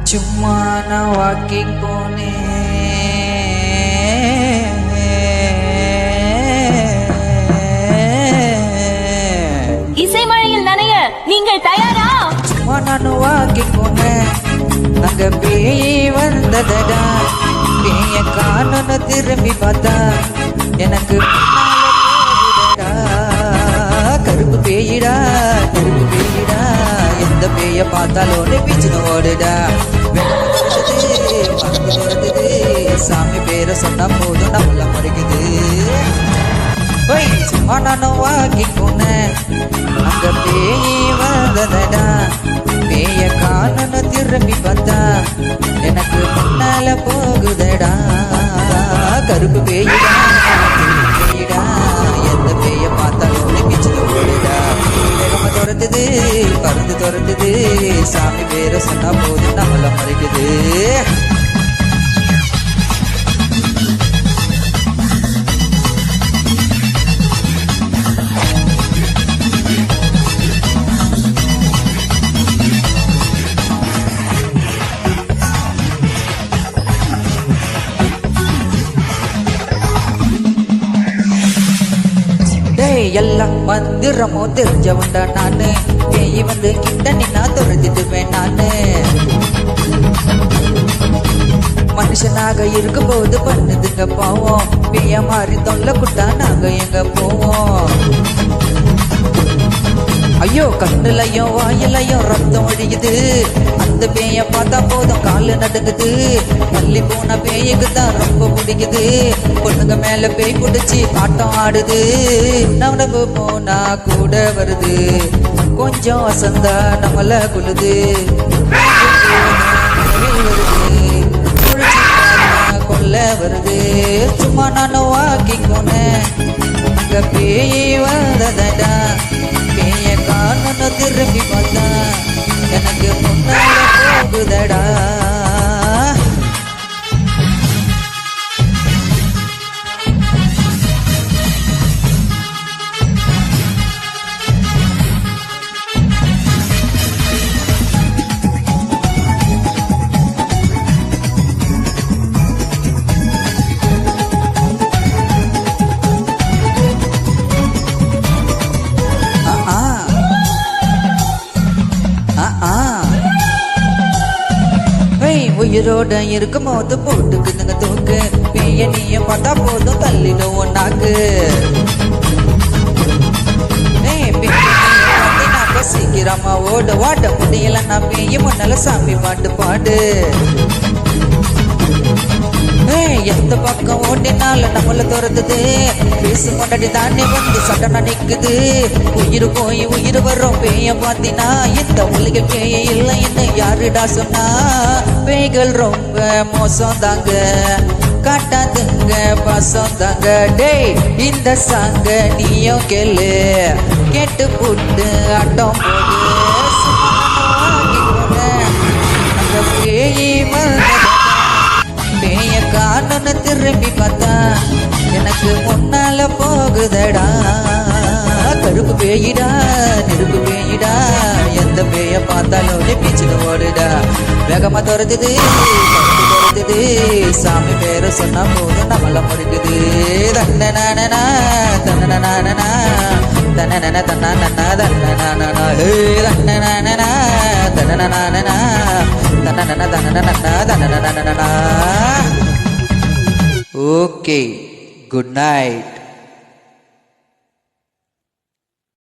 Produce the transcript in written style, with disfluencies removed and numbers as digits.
சும்மா நான் வாக்கிங் போனேன். இசை மழையில் நனைய நீங்கள் தயாரா? சும்மா நான் வாக்கிங் போனேன். அங்க பேய் வந்ததடா. பேய காணன்னு திரும்பி பார்த்தா எனக்கு கருப்பு பேயிடா, கருப்பு பேயிடா. எந்த பேய பார்த்தாலும் பீச்சுன்னு ஓடுடா. வருது சாமி பேரை சொன்னா போதும் நம்மள மறைக்குது. சும்மா நானும் வாங்கி போனேன். அங்க பேய் வந்ததடா. பேய காணன்னு திரும்பி பார்த்தா எனக்கு முன்னால போகுதடா. கருப்பு பேயிடா, பேயிடா. எந்த பேய பார்த்தாலும் பீச்சுன்னு ஓடுடா. வேகமா துரத்துது, பருந்து துரத்துது. சாமி பேரை சொன்னா போதும் நம்மள மறைக்குது. எல்லாம் மந்திரமோ தெரிஞ்சவன்டா நானு. பேய் வந்து கிட்ட நின்னா துரத்திடுவேன் நானு. மனுஷனாக இருக்கும்போது பண்ணுதுங்க பாவம். பேய மாறி தொல்லை குட்டா நாங்க எங்க போவோம்? ஐயோ, கண்ணுலையும் வாயிலையும் ரத்தம் ஒழியுது. அந்த பேய பார்த்தா போதும் காலு நடுங்குது. பள்ளி போன பேய்க்கு தான் ரொம்ப பிடிக்குது. பொண்ணுங்க மேல பேய் பிடிச்சி ஆட்டம் ஆடுது. நவனவு போனா கூட வருது. கொஞ்சம் வசந்தா நம்மள குழுது. கொல்ல வருது. சும்மா நானும் வாக்கி போனேன். அங்க பேய் வந்ததடா. பேய காணன்னு திரும்பி பார்த்தா எனக்கு முன்னால போகுதடா. உயிரோட இருக்கும் போது போட்டுக்குதுங்க தூக்கு. பேய நீய பார்த்தா போதும் தள்ளிடும் ஒன்னாக்கு. சீக்கிரமா ஓட ஓட முடியல. நான் பேய முன்னால சாமி பாட்டு பாடு. எந்த பக்கம் ஓட்டினால நம்மள துரத்துது. பேசு கொண்டாடி தானே வந்து சட்டனா நிக்குது. உயிர் போய் உயிர் வரும் பேய பாத்தினா இந்த உலகில் பேய இல்லை என்ன யாருடா சொன்னா? பேய்கள் ரொம்ப மோசம் தாங்க, காட்டாதுங்க பாசம் தாங்க. டேய், இந்த சாங்க நீயும் கேளு, கேட்டு புட்டு ஆட்டம் போடு. அந்த பேய் பேய காணன்னு திரும்பி பார்த்தா எனக்கு முன்னால போகுதடா. கருப்பு பேயிடா, நெருப்பு பேயிடா. எந்த பேய பார்த்தாலும் பீச்சுன்னு ஓடுடா. வேகமா துரத்துது, துரத்துது. சாமி பேரை சொன்னா போதும் நம்மள முடுக்குது. தன்னனா தன்னனா தன்னன தன்னா தன்னா தன்னன. Okay, good night.